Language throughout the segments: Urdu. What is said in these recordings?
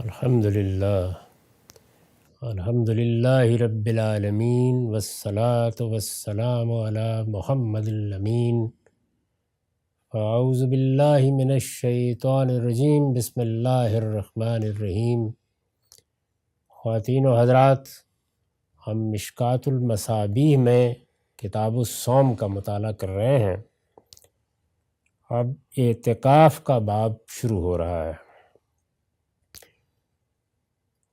الحمدللہ رب العالمین والصلاة والسلام علی محمد الامین۔ اعوذ باللہ من الشیطان الرجیم، بسم اللہ الرحمن الرحیم۔ خواتین و حضرات، ہم مشکوٰۃ المصابیح میں کتاب الصوم کا مطالعہ کر رہے ہیں۔ اب اعتکاف کا باب شروع ہو رہا ہے۔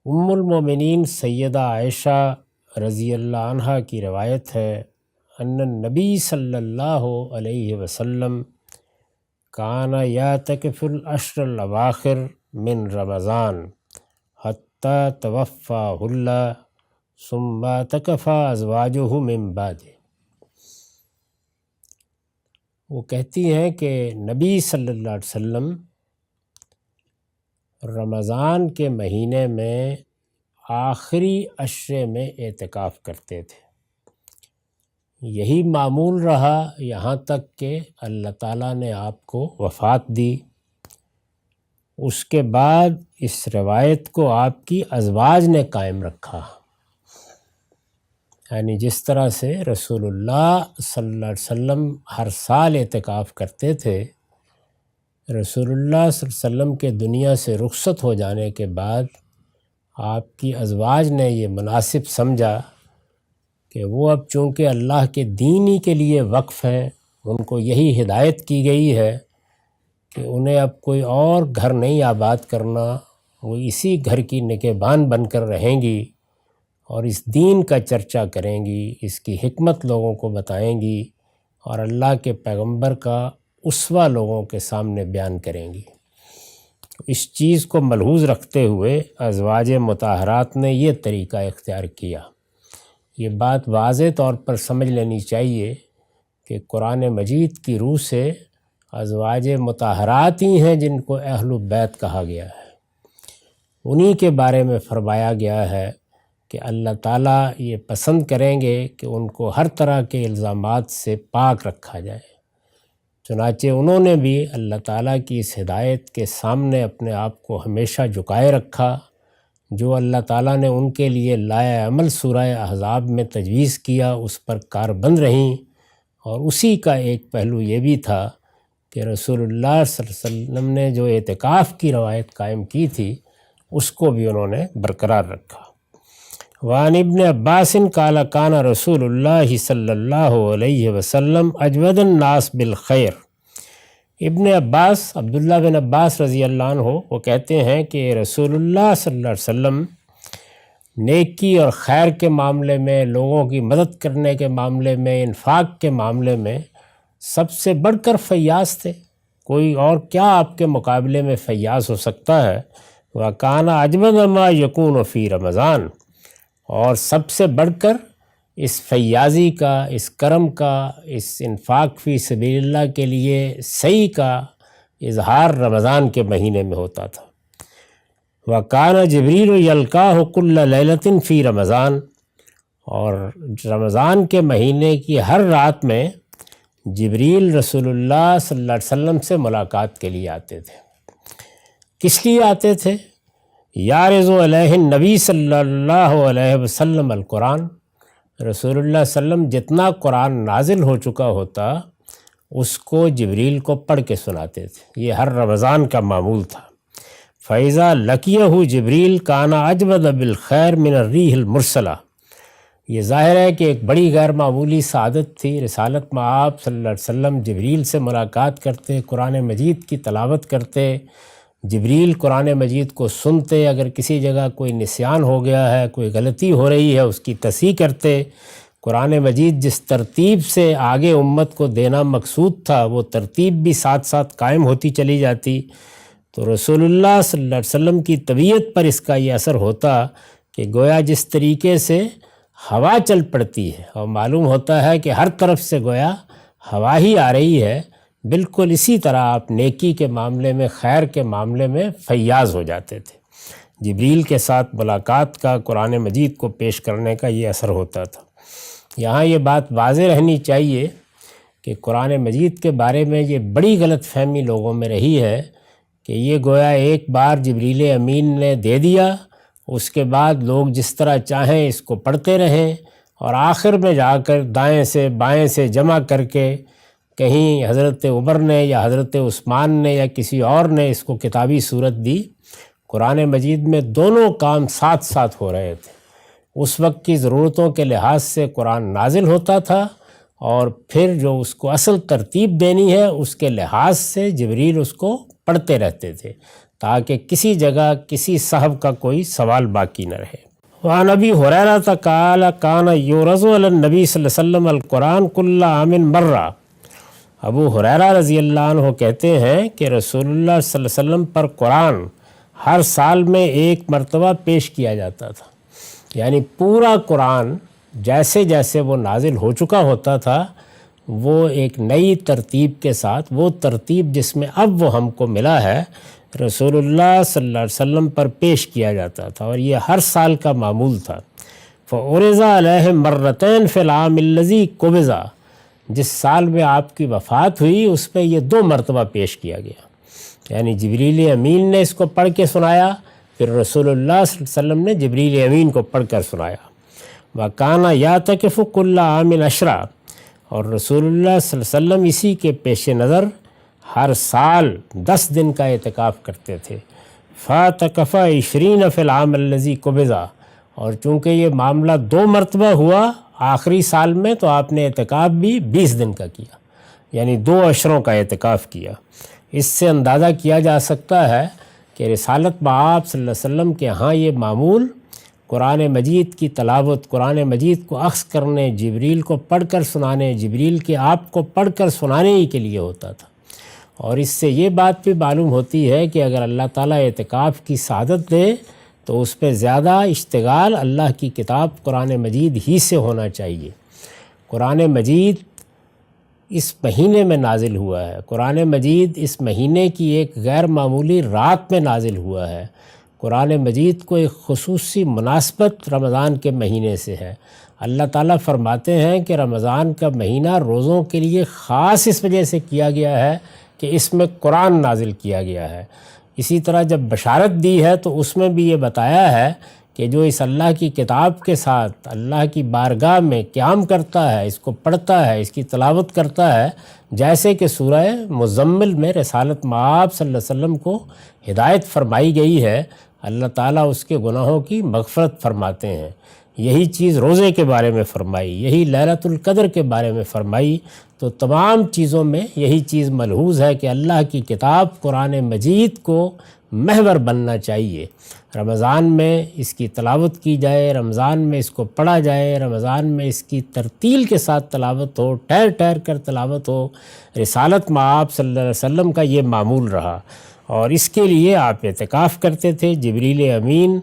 ام المومنین سیدہ عائشہ رضی اللہ عنہا کی روایت ہے ان النبی صلی اللہ علیہ وسلم کان یعتکف العشر الاواخر من رمضان حتی توفاہ اللہ ثم اعتکف ازواجہ من بعد۔ وہ کہتی ہیں کہ نبی صلی اللہ علیہ وسلم رمضان کے مہینے میں آخری عشرے میں اعتکاف کرتے تھے۔ یہی معمول رہا یہاں تک کہ اللہ تعالیٰ نے آپ کو وفات دی۔ اس کے بعد اس روایت کو آپ کی ازواج نے قائم رکھا، یعنی جس طرح سے رسول اللہ صلی اللہ علیہ وسلم ہر سال اعتکاف کرتے تھے، رسول اللہ صلی اللہ علیہ وسلم کے دنیا سے رخصت ہو جانے کے بعد آپ کی ازواج نے یہ مناسب سمجھا کہ وہ اب چونکہ اللہ کے دین ہی کے لیے وقف ہیں، ان کو یہی ہدایت کی گئی ہے کہ انہیں اب کوئی اور گھر نہیں آباد کرنا، وہ اسی گھر کی نگہبان بن کر رہیں گی اور اس دین کا چرچا کریں گی، اس کی حکمت لوگوں کو بتائیں گی اور اللہ کے پیغمبر کا اسوہ لوگوں کے سامنے بیان کریں گی۔ اس چیز کو ملحوظ رکھتے ہوئے ازواج مطہرات نے یہ طریقہ اختیار کیا۔ یہ بات واضح طور پر سمجھ لینی چاہیے کہ قرآن مجید کی روح سے ازواج مطہرات ہی ہیں جن کو اہل بیت کہا گیا ہے۔ انہی کے بارے میں فرمایا گیا ہے کہ اللہ تعالیٰ یہ پسند کریں گے کہ ان کو ہر طرح کے الزامات سے پاک رکھا جائے۔ چنانچہ انہوں نے بھی اللہ تعالیٰ کی اس ہدایت کے سامنے اپنے آپ کو ہمیشہ جھکائے رکھا جو اللہ تعالیٰ نے ان کے لیے لائحہ عمل سورہ احزاب میں تجویز کیا، اس پر کاربند رہیں۔ اور اسی کا ایک پہلو یہ بھی تھا کہ رسول اللہ صلی اللہ علیہ وسلم نے جو اعتکاف کی روایت قائم کی تھی اس کو بھی انہوں نے برقرار رکھا۔ وعن ابن عباس قال کان رسول اللہ صلی اللہ علیہ وسلم اجود الناس بالخیر۔ ابن عباس، عبداللہ بن عباس رضی اللہ عنہ، وہ کہتے ہیں کہ رسول اللہ صلی اللہ علیہ وسلم نیکی اور خیر کے معاملے میں، لوگوں کی مدد کرنے کے معاملے میں، انفاق کے معاملے میں سب سے بڑھ کر فیاض تھے۔ کوئی اور کیا آپ کے مقابلے میں فیاض ہو سکتا ہے؟ وَكَانَ أَجْوَدَ مَا يَكُونُ فِي رمضان، اور سب سے بڑھ کر اس فیاضی کا، اس کرم کا، اس انفاق فی سبیل اللہ کے لیے صحیح کا اظہار رمضان کے مہینے میں ہوتا تھا۔ وَكَانَ جِبْرِيلُ يَلْقَاهُ كُلَّ لَيْلَةٍ فِي رمضان، اور رمضان کے مہینے کی ہر رات میں جبریل رسول اللہ صلی اللہ علیہ وسلم سے ملاقات کے لیے آتے تھے۔ کس لیے آتے تھے؟ یعرض علیہ النبی صلی اللہ علیہ وسلم القرآن، رسول اللہ صلی اللہ علیہ وسلم جتنا قرآن نازل ہو چکا ہوتا اس کو جبریل کو پڑھ کے سناتے تھے۔ یہ ہر رمضان کا معمول تھا۔ فَإِذَا لَقِيَهُ جِبْرِيلُ كَانَ أَجْوَدَ بِالْخَيْرِ مِنَ الرِّيحِ الْمُرْسَلَةِ۔ یہ ظاہر ہے کہ ایک بڑی غیر معمولی سعادت تھی۔ رسالت میں آپ صلی اللہ علیہ وسلم جبریل سے ملاقات کرتے، قرآن مجید کی تلاوت کرتے، جبریل قرآن مجید کو سنتے، اگر کسی جگہ کوئی نسیان ہو گیا ہے، کوئی غلطی ہو رہی ہے اس کی تصحیح کرتے۔ قرآن مجید جس ترتیب سے آگے امت کو دینا مقصود تھا وہ ترتیب بھی ساتھ ساتھ قائم ہوتی چلی جاتی۔ تو رسول اللہ صلی اللہ علیہ وسلم کی طبیعت پر اس کا یہ اثر ہوتا کہ گویا جس طریقے سے ہوا چل پڑتی ہے اور معلوم ہوتا ہے کہ ہر طرف سے گویا ہوا ہی آ رہی ہے، بالکل اسی طرح آپ نیکی کے معاملے میں، خیر کے معاملے میں فیاض ہو جاتے تھے۔ جبریل کے ساتھ ملاقات کا، قرآن مجید کو پیش کرنے کا یہ اثر ہوتا تھا۔ یہاں یہ بات واضح رہنی چاہیے کہ قرآن مجید کے بارے میں یہ بڑی غلط فہمی لوگوں میں رہی ہے کہ یہ گویا ایک بار جبریل امین نے دے دیا، اس کے بعد لوگ جس طرح چاہیں اس کو پڑھتے رہیں، اور آخر میں جا کر دائیں سے بائیں سے جمع کر کے کہیں حضرت عمر نے یا حضرت عثمان نے یا کسی اور نے اس کو کتابی صورت دی۔ قرآن مجید میں دونوں کام ساتھ ساتھ ہو رہے تھے۔ اس وقت کی ضرورتوں کے لحاظ سے قرآن نازل ہوتا تھا، اور پھر جو اس کو اصل ترتیب دینی ہے اس کے لحاظ سے جبریل اس کو پڑھتے رہتے تھے، تاکہ کسی جگہ کسی صاحب کا کوئی سوال باقی نہ رہے۔ وعن ابی ہریرہ قال کان یورز علی النبی صلی اللہ علیہ وسلم القرآن کل عام مرہ۔ ابو ہریرہ رضی اللہ عنہ کہتے ہیں کہ رسول اللہ صلی اللہ علیہ وسلم پر قرآن ہر سال میں ایک مرتبہ پیش کیا جاتا تھا، یعنی پورا قرآن جیسے جیسے وہ نازل ہو چکا ہوتا تھا وہ ایک نئی ترتیب کے ساتھ، وہ ترتیب جس میں اب وہ ہم کو ملا ہے، رسول اللہ صلی اللہ علیہ وسلم پر پیش کیا جاتا تھا، اور یہ ہر سال کا معمول تھا۔ فعرض علیہ مرتین فی العام الذی قبض، جس سال میں آپ کی وفات ہوئی اس پہ یہ 2 مرتبہ پیش کیا گیا، یعنی جبریل امین نے اس کو پڑھ کے سنایا، پھر رسول اللہ صلی اللہ علیہ وسلم نے جبریل امین کو پڑھ کر سنایا۔ وَكَانَ يَعْتَكِفُ كُلَّ عَامٍ عَشْرًا، اور رسول اللہ صلی اللہ علیہ وسلم اسی کے پیش نظر ہر سال 10 دن کا اعتکاف کرتے تھے۔ فَاعْتَكَفَ 20 فِي الْعَامِ الَّذِي قُبِضَ، اور چونکہ یہ معاملہ 2 مرتبہ ہوا آخری سال میں، تو آپ نے اعتکاف بھی 20 دن کا کیا، یعنی 2 عشروں کا اعتکاف کیا۔ اس سے اندازہ کیا جا سکتا ہے کہ رسالت بآب صلی اللہ علیہ وسلم کے ہاں یہ معمول قرآن مجید کی تلاوت، قرآن مجید کو اخذ کرنے، جبریل کو پڑھ کر سنانے، جبریل کے آپ کو پڑھ کر سنانے ہی کے لیے ہوتا تھا۔ اور اس سے یہ بات بھی معلوم ہوتی ہے کہ اگر اللہ تعالیٰ اعتکاف کی سعادت دے تو اس پہ زیادہ اشتغال اللہ کی کتاب قرآن مجید ہی سے ہونا چاہیے۔ قرآن مجید اس مہینے میں نازل ہوا ہے، قرآن مجید اس مہینے کی ایک غیر معمولی رات میں نازل ہوا ہے، قرآن مجید کو ایک خصوصی مناسبت رمضان کے مہینے سے ہے۔ اللہ تعالیٰ فرماتے ہیں کہ رمضان کا مہینہ روزوں کے لیے خاص اس وجہ سے کیا گیا ہے کہ اس میں قرآن نازل کیا گیا ہے۔ اسی طرح جب بشارت دی ہے تو اس میں بھی یہ بتایا ہے کہ جو اس اللہ کی کتاب کے ساتھ اللہ کی بارگاہ میں قیام کرتا ہے، اس کو پڑھتا ہے، اس کی تلاوت کرتا ہے، جیسے کہ سورہ مزمل میں رسالت مآب صلی اللہ علیہ وسلم کو ہدایت فرمائی گئی ہے، اللہ تعالیٰ اس کے گناہوں کی مغفرت فرماتے ہیں۔ یہی چیز روزے کے بارے میں فرمائی، یہی لیلۃ القدر کے بارے میں فرمائی، تو تمام چیزوں میں یہی چیز ملحوظ ہے کہ اللہ کی کتاب قرآن مجید کو محور بننا چاہیے۔ رمضان میں اس کی تلاوت کی جائے، رمضان میں اس کو پڑھا جائے، رمضان میں اس کی ترتیل کے ساتھ تلاوت ہو، ٹھہر ٹھہر کر تلاوت ہو۔ رسالت مآب صلی اللہ علیہ وسلم کا یہ معمول رہا، اور اس کے لیے آپ اعتکاف کرتے تھے۔ جبریل امین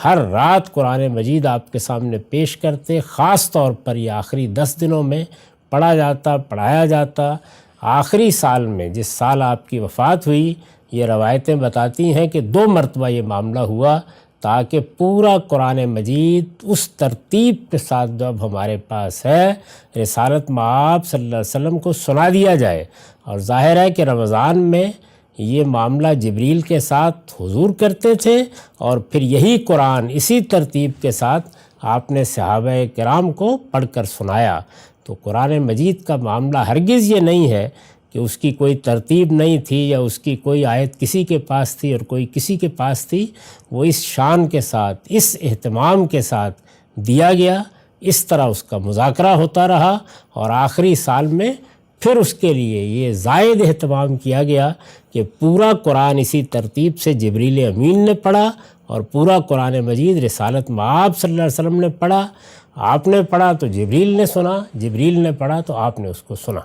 ہر رات قرآن مجید آپ کے سامنے پیش کرتے، خاص طور پر یہ آخری 10 دنوں میں پڑھا جاتا، پڑھایا جاتا۔ آخری سال میں جس سال آپ کی وفات ہوئی، یہ روایتیں بتاتی ہیں کہ 2 مرتبہ یہ معاملہ ہوا، تاکہ پورا قرآن مجید اس ترتیب کے ساتھ جو اب ہمارے پاس ہے رسالت مآب صلی اللہ علیہ وسلم کو سنا دیا جائے۔ اور ظاہر ہے کہ رمضان میں یہ معاملہ جبریل کے ساتھ حضور کرتے تھے، اور پھر یہی قرآن اسی ترتیب کے ساتھ آپ نے صحابہ کرام کو پڑھ کر سنایا۔ تو قرآن مجید کا معاملہ ہرگز یہ نہیں ہے کہ اس کی کوئی ترتیب نہیں تھی، یا اس کی کوئی آیت کسی کے پاس تھی اور کوئی کسی کے پاس تھی۔ وہ اس شان کے ساتھ، اس اہتمام کے ساتھ دیا گیا، اس طرح اس کا مذاکرہ ہوتا رہا، اور آخری سال میں پھر اس کے لیے یہ زائد اہتمام کیا گیا کہ پورا قرآن اسی ترتیب سے جبریل امین نے پڑھا، اور پورا قرآن مجید رسالت مآب صلی اللہ علیہ وسلم نے پڑھا۔ آپ نے پڑھا تو جبریل نے سنا، جبریل نے پڑھا تو آپ نے اس کو سنا۔